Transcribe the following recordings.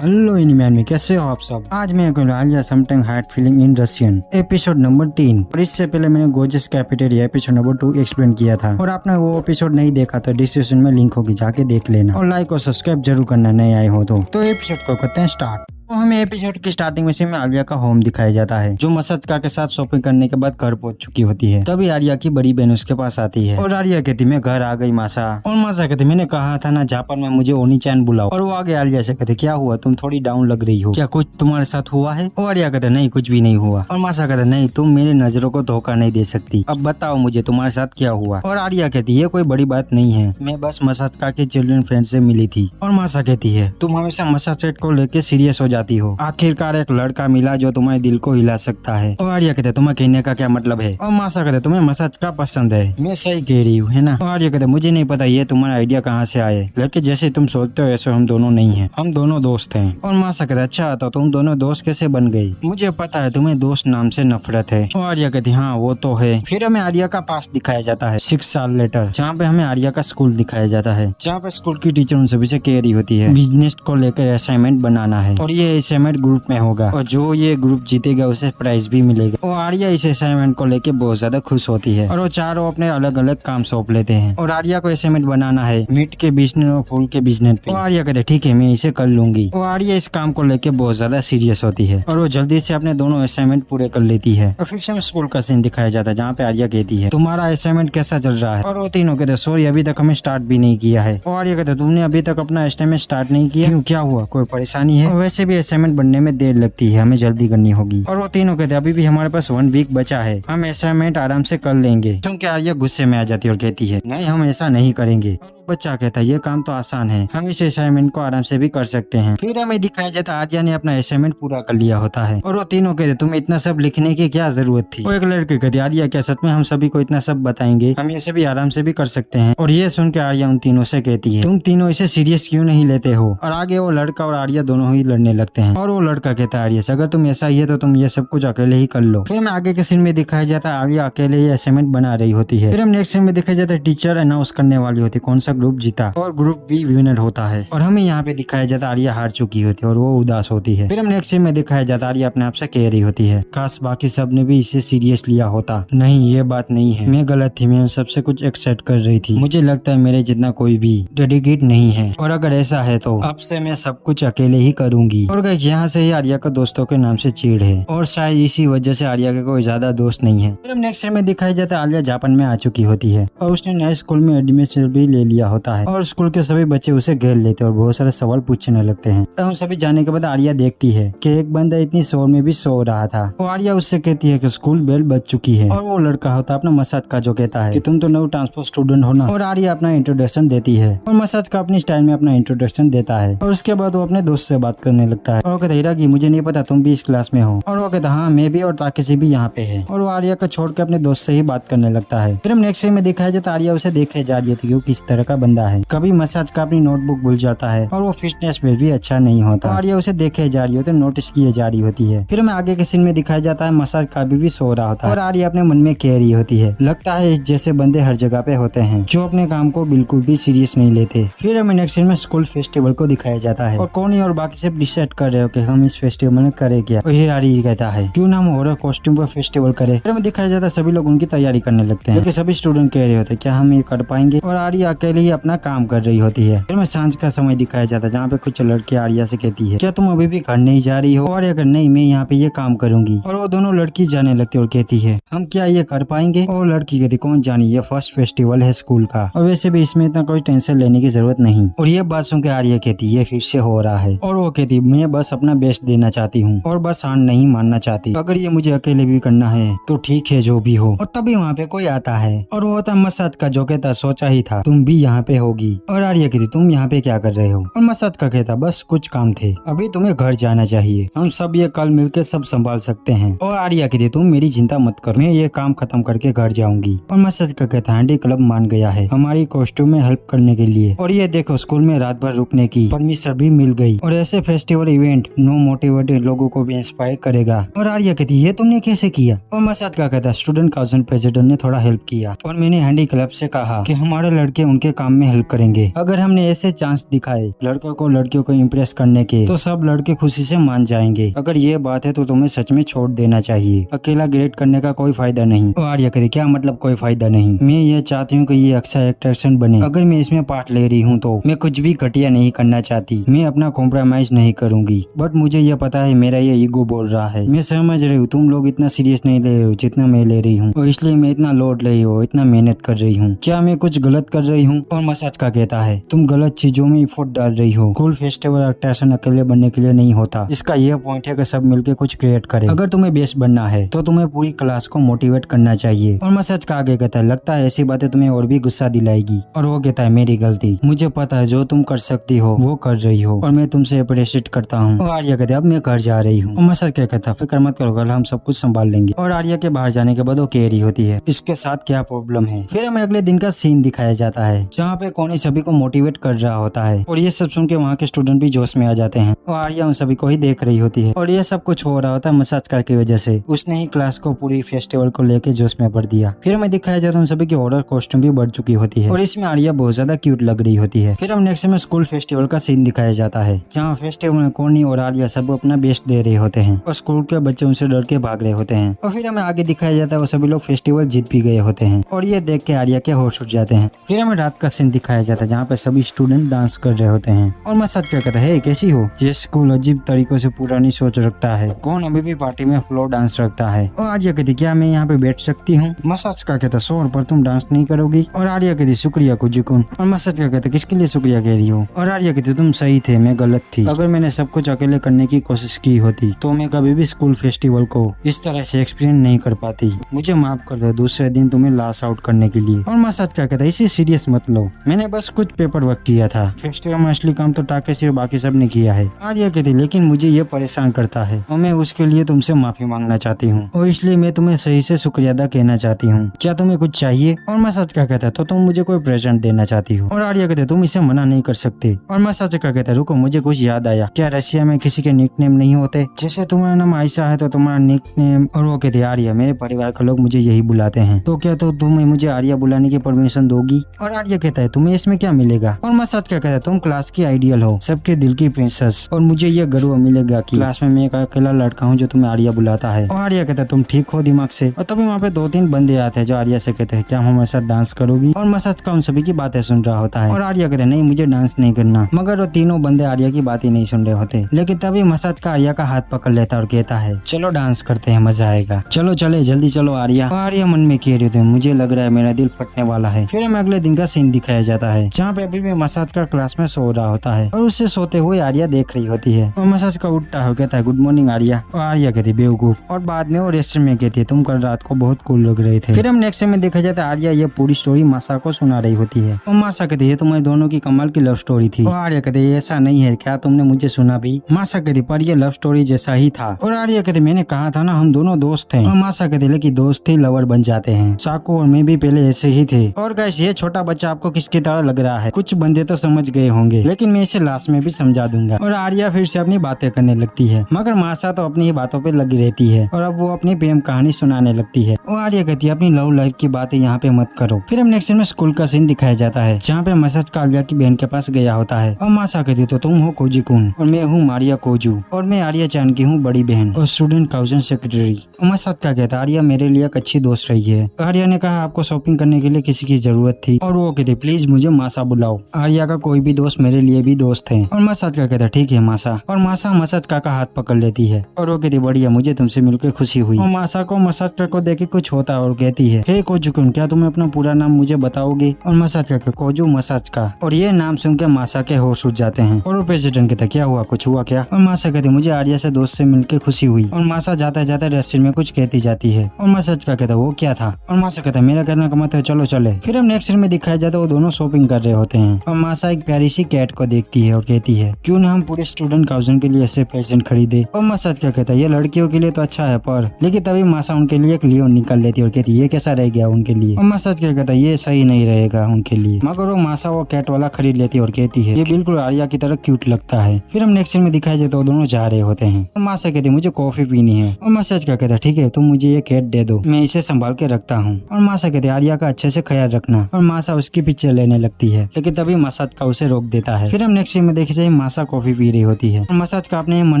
Hello एनिमैन में कैसे हो आप सब। आज मैं Alia sometime hard feeling in Russian episode number 3 और इससे पहले मैंने gorgeous cafeteria episode number 2 explain किया था और आपने वो एपिसोड नहीं देखा तो डिस्क्रिप्शन में लिंक होगी, जाके देख लेना और लाइक और सब्सक्राइब जरूर करना नए आए हो तो एपिसोड को करते हैं स्टार्ट। तो हमें एपिसोड की स्टार्टिंग में से आलिया का होम दिखाया जाता है जो मसाजका के साथ शॉपिंग करने के बाद घर पहुंच चुकी होती है। तभी आलिया की बड़ी बहन उसके पास आती है और आलिया कहती मैं घर आ गई मासा। और मासा कहती मैंने कहा था ना जापान में मुझे ओनी चैन बुलाओ। और वो आगे आलिया से कहते क्या हुआ, तुम थोड़ी डाउन लग रही हो, क्या कुछ तुम्हारे साथ हुआ है। और आलिया कहते नहीं कुछ भी नहीं हुआ। और मासा कहते नहीं तुम मेरी नजरों को धोखा नहीं दे सकती, अब बताओ मुझे तुम्हारे साथ क्या हुआ। और आलिया कहती ये कोई बड़ी बात नहीं है, मैं बस मसाजका के चिल्ड्रन फ्रेंड से मिली थी। और मासा कहती है तुम हमेशा मसाज सेट को लेके सीरियस हो जाती हो, आखिरकार एक लड़का मिला जो तुम्हारे दिल को हिला सकता है। और आर्या कहते तुम्हें कहने का क्या मतलब है। और मासा कहते तुम्हें मसाज का पसंद है, मैं सही कह रही हूँ है ना। और आर्या कहते मुझे नहीं पता ये तुम्हारा आइडिया कहाँ से आए, लेकिन जैसे तुम सोचते हो ऐसे हम दोनों नहीं हैं, हम दोनों दोस्त हैं। और मासा कहते अच्छा तो तुम दोनों दोस्त कैसे बन गई, मुझे पता है तुम्हें दोस्त नाम से नफरत है। और आर्या कहती हाँ वो तो है। फिर हमें आर्या का पास दिखाया जाता है 6 साल लेटर, जहाँ पे हमें आर्या का स्कूल दिखाया जाता है, जहाँ पे स्कूल की टीचर उन सभी से कह रही होती है बिजनेस को लेकर असाइनमेंट बनाना है और ये असाइनमेंट ग्रुप में होगा और जो ये ग्रुप जीतेगा उसे प्राइज भी मिलेगा। और आर्या इस असाइनमेंट को लेके बहुत ज्यादा खुश होती है और वो चारों अपने अलग अलग काम सौंप लेते हैं। और आर्या को असाइनमेंट बनाना है मीट के बिजनेस और फूल के बिजनेस पे। और आर्या कहते ठीक है मैं इसे कर लूंगी। और आर्या इस काम को लेके बहुत ज्यादा सीरियस होती है और वो जल्दी से अपने दोनों असाइनमेंट पूरे कर लेती है। और फिर से हमें स्कूल का सीन दिखाया जाता है जहाँ पे आर्या कहती है तुम्हारा असाइनमेंट कैसा चल रहा है। और वो तीनों कहते सॉरी अभी तक हमें स्टार्ट भी नहीं किया है। और आर्या कहते तुमने अभी तक अपना असाइनमेंट स्टार्ट नहीं किया, क्यों क्या हुआ, कोई परेशानी है। और वैसे भी असाइनमेंट बनने में देर लगती है, हमें जल्दी करनी होगी। और वो तीनों कहते अभी भी हमारे पास 1 वीक बचा है, हम असाइनमेंट आराम से कर लेंगे। क्योंकि आर्या गुस्से में आ जाती है और कहती है नहीं हम ऐसा नहीं करेंगे। बच्चा कहता है ये काम तो आसान है, हम इस असाइनमेंट को आराम से भी कर सकते हैं। फिर हमें दिखाया जाता है आर्या ने अपना असाइनमेंट पूरा कर लिया होता है। और वो तीनों कहते तुम्हें इतना सब लिखने की क्या जरूरत थी। वो एक लड़के कहते आर्या क्या सच में हम सभी को इतना सब बताएंगे, हम ये सभी आराम से भी कर सकते हैं। और ये सुन के आर्या उन तीनों से कहती है तुम तीनों इसे सीरियस क्यों नहीं लेते हो। और आगे वो लड़का और आर्या दोनों ही लड़ने लगते हैं। और वो लड़का कहता है आर्या से अगर तुम ऐसा ही है तो तुम ये सब कुछ अकेले ही कर लो। फिर हमें आगे के सीन में दिखाया जाता है आर्या अकेले ही असाइनमेंट बना रही होती है। फिर हम नेक्स्ट सीन में दिखाया जाता है टीचर अनाउंस करने वाली होती है कौन सा ग्रुप जीता और ग्रुप बी विनर होता है। और हमें यहाँ पे दिखाया जाता है आर्या हार चुकी होती है और वो उदास होती है। फिर हम नेक्स्ट सीन में दिखाया जाता है आर्या अपने आप से कह रही होती है काश बाकी सब ने भी इसे सीरियस लिया होता। नहीं ये बात नहीं है, मैं गलत थी, मैं सबसे कुछ एक्सेप्ट कर रही थी, मुझे लगता है मेरे जितना कोई भी डेडिकेट नहीं है और अगर ऐसा है तो अब से मैं सब कुछ अकेले ही करूंगी। और यहाँ से ही आर्या का दोस्तों के नाम से चिढ़ है और शायद इसी वजह से आर्या के कोई ज्यादा दोस्त नहीं है। फिर हम नेक्स्ट सीन में दिखाया जाता है आर्या जापान में आ चुकी होती है और उसने नए स्कूल में एडमिशन भी ले लिया होता है और स्कूल के सभी बच्चे उसे घेर लेते हैं और बहुत सारे सवाल पूछने लगते हैं। तो हम सभी जाने के बाद आर्या देखती है कि एक बंदा इतनी शोर में भी सो रहा था। और आर्या उससे कहती है कि स्कूल बेल बज चुकी है। और वो लड़का होता है अपना मसाज का जो कहता है कि तुम तो नव ट्रांसपोर्ट स्टूडेंट हो ना। और आर्या अपना इंट्रोडक्शन देती है और मसाज का अपनी स्टाइल में अपना इंट्रोडक्शन देता है। और उसके बाद वो अपने दोस्त से बात करने लगता है और वो कहता है हिरागी मुझे नहीं पता तुम भी इस क्लास में हो। और वो कहता हाँ मैं भी और ताकेशी भी यहाँ पे है। और वो आर्या को छोड़ के अपने दोस्त से ही बात करने लगता है। फिर हम नेक्स्ट सीन में दिखाया जाता है आर्या उसे देखे जा रही थी किस तरह का बंदा है, कभी मसाज का अपनी नोटबुक भूल जाता है और वो फिटनेस में भी अच्छा नहीं होता। और आर्या उसे देखे जा रही होती है, नोटिस किए जा रही होती है। फिर हमें आगे के सीन में दिखाया जाता है मसाज का भी सो रहा होता है और आर्या अपने मन में कह रही होती है लगता है इस जैसे बंदे हर जगह पे होते हैं जो अपने काम को बिल्कुल भी सीरियस नहीं लेते। फिर हमें नेक्स्ट सीन में स्कूल फेस्टिवल को दिखाया जाता है और कोनी और बाकी सब डिसाइड कर रहे हो कि हम इस फेस्टिवल में करे क्या। और हिरारी कहता है क्यों ना हम हॉरर कॉस्ट्यूम पर फेस्टिवल करे। फिर हमें दिखाया जाता है सभी लोग उनकी तैयारी करने लगते हैं क्योंकि सभी स्टूडेंट कह रहे होते हैं क्या हम ये कर पाएंगे। और आर्या अकेले ही अपना काम कर रही होती है। फिर हमें सांझ का समय दिखाया जाता है जहाँ पे कुछ लड़की आर्या से कहती है क्या तुम अभी भी घर नहीं जा रही हो। और अगर नहीं मैं यहाँ पे ये काम करूंगी। और वो दोनों लड़की जाने लगती है और कहती है हम क्या ये कर पाएंगे। और लड़की कहती कौन जानी ये फर्स्ट फेस्टिवल है स्कूल का और वैसे भी इसमें इतना कोई टेंशन लेने की जरूरत नहीं। और ये बात सुन के आर्या कहती ये फिर से हो रहा है। और वो कहती मैं बस अपना बेस्ट देना चाहती हूँ और बस हार नहीं मानना चाहती, अगर ये मुझे अकेले भी करना है तो ठीक है जो भी हो। और तभी वहाँ पे कोई आता है और वो होता मसाज का जो कहता सोचा ही था तुम भी यहाँ पे होगी। और आर्या कहती तुम यहाँ पे क्या कर रहे हो। और मसाज का कहता बस कुछ काम थे, अभी तुम्हें घर जाना चाहिए, हम सब ये कल मिलकर सब संभाल सकते हैं। और आर्या कहती तुम मेरी चिंता मत करो, मैं ये काम खत्म करके घर जाऊंगी। और मसाज का कहता हैंडी क्लब मान गया है हमारी कॉस्ट्यूम में हेल्प करने के लिए और ये देखो स्कूल में रात भर रुकने की परमिशन भी मिल गई और ऐसे फेस्टिवल इवेंट नो मोटिवेटेड लोगों को भी इंस्पायर करेगा। और आर्या कहती ये तुमने कैसे किया। और मसाज का कहता स्टूडेंट काउंसिल प्रेसिडेंट ने थोड़ा हेल्प किया और मैंने हैंडी क्लब से कहा कि हमारे लड़के उनके काम में हेल्प करेंगे। अगर हमने ऐसे चांस दिखाए लड़कों को लड़कियों को इम्प्रेस करने के तो सब लड़के खुशी से मान जाएंगे। अगर ये बात है तो तुम्हें सच में छोड़ देना चाहिए। अकेला ग्रेड करने का कोई फायदा नहीं। और आर्या कहती क्या मतलब कोई फायदा नहीं? मैं ये चाहती हूँ कि ये अच्छा एक्टर बने। अगर मैं इसमें पार्ट ले रही हूँ तो मैं कुछ भी घटिया नहीं करना चाहती। मैं अपना कॉम्प्रोमाइज नहीं करूंगी। बट मुझे ये पता है मेरा ये ईगो बोल रहा है। मैं समझ रही हूँ तुम लोग इतना सीरियस नहीं ले रहे हो जितना मैं ले रही हूँ, और इसलिए मैं इतना लोड रही हूँ, इतना मेहनत कर रही हूँ। क्या मैं कुछ गलत कर रही हूँ? और मसाज का कहता है तुम गलत चीजों में एफर्ट डाल रही हो। स्कूल फेस्टिवल एक्टर अकेले बनने के लिए नहीं होता। इसका यह पॉइंट है कि सब मिलकर कुछ क्रिएट करें। अगर तुम्हें बेस्ट बनना है तो तुम्हें पूरी क्लास को मोटिवेट करना चाहिए। और मसाज का आगे कहता है लगता है ऐसी बातें तुम्हें और भी गुस्सा दिलाएगी। और वो कहता है मेरी गलती, मुझे पता है जो तुम कर सकती हो वो कर रही हो और मैं तुमसे अप्रिशिएट करता हूँ। और आर्या कहते अब मैं घर जा रही हूँ। और मसाज क्या कहता फिक्र मत करो कल हम सब कुछ संभाल लेंगे। और आर्या के बाहर जाने के बाद वो कह रही होती है इसके साथ क्या प्रॉब्लम है। फिर हमें अगले दिन का सीन दिखाया जाता है जहाँ पे कोनी सभी को मोटिवेट कर रहा होता है। और ये सब सुन के वहाँ के स्टूडेंट भी जोश में आ जाते हैं। और आर्या उन सभी को ही देख रही होती है। और ये सब कुछ हो रहा होता है मसाज का की वजह से। उसने ही क्लास को पूरी फेस्टिवल को लेके जोश में भर दिया। फिर हमें दिखाया जाता है उन सभी की हॉरर कॉस्ट्यूम भी बढ़ चुकी होती है और इसमें आर्या बहुत ज्यादा क्यूट लग रही होती है। फिर हम नेक्स्ट में स्कूल फेस्टिवल का सीन दिखाया जाता है जहाँ फेस्टिवल में कोनी और आर्या सब अपना बेस्ट दे रहे होते हैं और स्कूल के बच्चे उनसे डर के भाग रहे होते हैं। और फिर हमें आगे दिखाया जाता है वो सभी लोग फेस्टिवल जीत भी गए होते हैं और ये देख के आर्या के होश उठ जाते हैं। फिर हमें रात का सीन दिखाया जाता है जहाँ पे सभी स्टूडेंट डांस कर रहे होते हैं। और मसाज क्या कहता है कैसी हो? ये स्कूल अजीब तरीकों से पुरानी सोच रखता है। कौन अभी भी पार्टी में फ्लोर डांस रखता है? और आर्या कहती क्या मैं यहाँ पे बैठ सकती हूँ? मसाज का कहता शोर पर तुम डांस नहीं करोगी? और आर्या कहती शुक्रिया कुजुकुन। और मसाज का कहता किसके लिए शुक्रिया कह रही हो? और आर्या कहती तुम सही थे मैं गलत थी। अगर मैंने सब कुछ अकेले करने की कोशिश की होती तो मैं कभी भी स्कूल फेस्टिवल को इस तरह से एक्सपीरियंस नहीं कर पाती। मुझे माफ कर दो दूसरे दिन तुम्हें लॉस आउट करने के लिए। और मसाज क्या कहता है इसे सीरियस मत लो, मैंने बस कुछ पेपर वर्क किया था। फेस्टिवल में असली काम तो टाकेशी और बाकी सब ने किया है। आर्या कहती लेकिन मुझे ये परेशान करता है और मैं उसके लिए तुमसे माफी मांगना चाहती हूँ और इसलिए मैं तुम्हें सही से शुक्रिया अदा कहना चाहती हूँ। क्या तुम्हें कुछ चाहिए? और मसाज क्या कहता है तो तुम मुझे कोई प्रेजेंट देना चाहती हो? और आर्या कहते तुम इसे मना नहीं कर सकते। और मसाज क्या कहता है रुको मुझे कुछ याद आया, क्या रशिया में किसी के निकनेम नहीं होते? जैसे तुम्हारा नाम आयशा है तो तुम्हारा निकनेम। और वो कहते आर्या मेरे परिवार के लोग मुझे यही बुलाते हैं तो क्या तो तुम्हें मुझे आर्या बुलाने की परमिशन दोगी? और आर्या कहता है तुम्हें इसमें क्या मिलेगा? और मसाज क्या कहता है तुम क्लास की आइडियल हो, सबके दिल की प्रिंसेस और मुझे ये गर्व मिलेगा कि क्लास में मैं एक अकेला लड़का हूँ जो तुम्हें आर्या बुलाता है। और आर्या कहता है तुम ठीक हो दिमाग से? और तभी वहाँ पे 2-3 बंदे आते हैं जो आर्या से कहते हैं क्या हमारे साथ डांस करोगी? और मसाज का उन सभी की बातें सुन रहा होता है और आर्या कहते हैं नहीं मुझे डांस नहीं करना। मगर वो तीनों बंदे आर्या की बात ही नहीं सुन रहे होते। लेकिन तभी मसाज का आर्या का हाथ पकड़ लेता और कहता है चलो डांस करते हैं मजा आएगा, चलो चले जल्दी चलो आर्या। और आर्या मन में कह रहे थे मुझे लग रहा है मेरा दिल फटने वाला है। फिर हमें अगले दिन का सीन दिखाया जाता है जहाँ पे अभी भी मसाज का क्लास में सो रहा होता है और उससे सोते हुए आर्या देख रही होती है। और मसाज का उठता हो कहता है गुड मॉर्निंग आर्या। और आर्या कहती बेवकूफ। और बाद में वो रेस्टोरेंट में कहती है तुम कल रात को बहुत कूल लग रहे थे। फिर हम नेक्स्ट में देखा जाता है आर्या ये पूरी स्टोरी मासा को सुना रही होती है और मासा कहती है तुम्हारे दोनों की कमाल की लव स्टोरी थी। और आर्या कहती है ऐसा नहीं है, क्या तुमने मुझे सुना भी? मासा कहती पर ये लव स्टोरी जैसा ही था। और आर्या कहती मैंने कहा था ना हम दोनों दोस्त थे। और मासा कहती लेकिन दोस्त ही लवर बन जाते हैं, साको और मैं भी पहले ऐसे ही थे। और गाइस ये छोटा बच्चा आपको किसकी तरह लग रहा है? कुछ बंदे तो समझ गए होंगे लेकिन मैं इसे लास्ट में भी समझा दूंगा। और आर्या फिर से अपनी बातें करने लगती है मगर मासा तो अपनी ही बातों पे लगी रहती है और अब वो अपनी प्रेम कहानी सुनाने लगती है। और आर्या कहती है अपनी लव लाइफ की बातें यहाँ पे मत करो। फिर हम नेक्स्ट में स्कूल का सीन दिखाया जाता है जहाँ पे मसाज का आर्या की बहन के पास गया होता है और मासा कहती तो तुम हो कोजी कुन और मैं हूँ मारिया कोजू और मैं आर्या चान की हूँ बड़ी बहन और स्टूडेंट काउंसिल सेक्रेटरी। मसाज का कहता आर्या मेरे लिए एक अच्छी दोस्त रही है। आर्या ने कहा आपको शॉपिंग करने के लिए किसी की जरूरत थी और वो कहते प्लीज मुझे मासा बुलाओ, आर्या का कोई भी दोस्त मेरे लिए भी दोस्त है। और मसाज का कहता ठीक है मासा। और मासा मसाज का हाथ पकड़ लेती है और वो कहती बढ़िया मुझे तुमसे मिलकर खुशी हुई। और मासा को मसाज को देख के कुछ होता है और कहती है हे कोजू कुन क्या तुम अपना पूरा नाम मुझे बताओगे? और मसाज का कोजू मसाज का। और ये नाम सुन के मासा के होश उठ जाते हैं और वो प्रेसिडेंट कहता क्या हुआ कुछ हुआ क्या? और मासा कहती मुझे आर्या से दोस्त से मिलकर खुशी हुई। और मासा जाते जाते रेस्टोरेंट में कुछ कहती जाती है और मसाज का कहता वो क्या था? और मासा कहता मेरा कहना का मतलब चलो चले। फिर हम नेक्स्ट में दिखाया जाता है वो दोनों शॉपिंग कर रहे होते हैं और मासा एक प्यारी सी कैट को देखती है और कहती है क्यों ना हम पूरे स्टूडेंट काउंसिल के लिए ऐसे प्रेजेंट खरीदे। और मसाज क्या कहता है ये लड़कियों के लिए तो अच्छा है पर लेकिन तभी मासा उनके लिए एक लियोन निकाल लेती है और कहती है ये कैसा रह गया उनके लिए। और मसाज क्या कहता है ये सही नहीं रहेगा उनके लिए मगर वो मासा वो कैट वाला खरीद लेती है और कहती है ये बिल्कुल आर्या की तरह क्यूट लगता है। फिर हम नेक्स्ट में दिखाया जाता है वो दोनों जा रहे होते हैं और मासा कहती है मुझे कॉफी पीनी है। और मसाज क्या कहता है ठीक है तुम मुझे ये कैट दे दो मैं इसे संभाल के रखता हूँ। और मासा कहते आर्या का अच्छे से ख्याल रखना। और मासा उसकी पीछे लेने लगती है, लेकिन तभी मसाजका उसे रोक देता है। फिर हम नेक्स्ट सीन में देखे जाए मासा कॉफी पी रही होती है और मसाजका अपने मन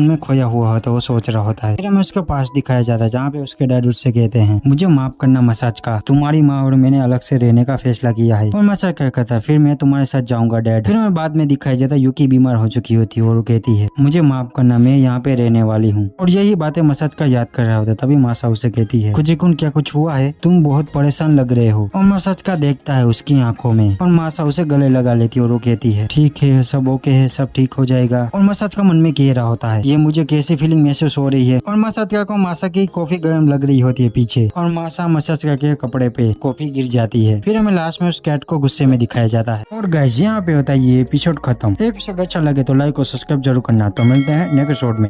में खोया हुआ होता है, वो सोच रहा होता है। फिर हमें उसके पास दिखाया जाता है जहाँ पे उसके डैड उससे कहते हैं मुझे माफ करना मसाजका, तुम्हारी माँ और मैंने अलग से रहने का फैसला किया है। और मसाजका कहता है फिर मैं तुम्हारे साथ जाऊंगा डैड। फिर हमें बाद में दिखाया जाता है यूकी बीमार हो चुकी होती है और वो कहती है मुझे माफ करना, मैं यहाँ पे रहने वाली हूँ। और यही बातें मसाजका याद कर रहा होता है। तभी मासा उसे कहती है कुजिकुन क्या कुछ हुआ है, तुम बहुत परेशान लग रहे हो। और मसाजका देखता है उसकी आंखों में और मासा उसे गले लगा लेती है और वो कहती है ठीक है, सब ओके है, सब ठीक हो जाएगा। और मसाजका मन में कह रहा होता है ये मुझे कैसी फीलिंग महसूस हो रही है। और मसाजका को मासा की कॉफी गर्म लग रही होती है पीछे और मासा मसाजका के कपड़े पे कॉफी गिर जाती है। फिर हमें लास्ट में उस कैट को गुस्से में दिखाया जाता है। और गाइस यहाँ पे होता है ये एपिसोड खत्म। एपिसोड अच्छा लगे तो लाइक और सब्सक्राइब जरूर करना। तो मिलते हैं नेक्स्ट एपिसोड में।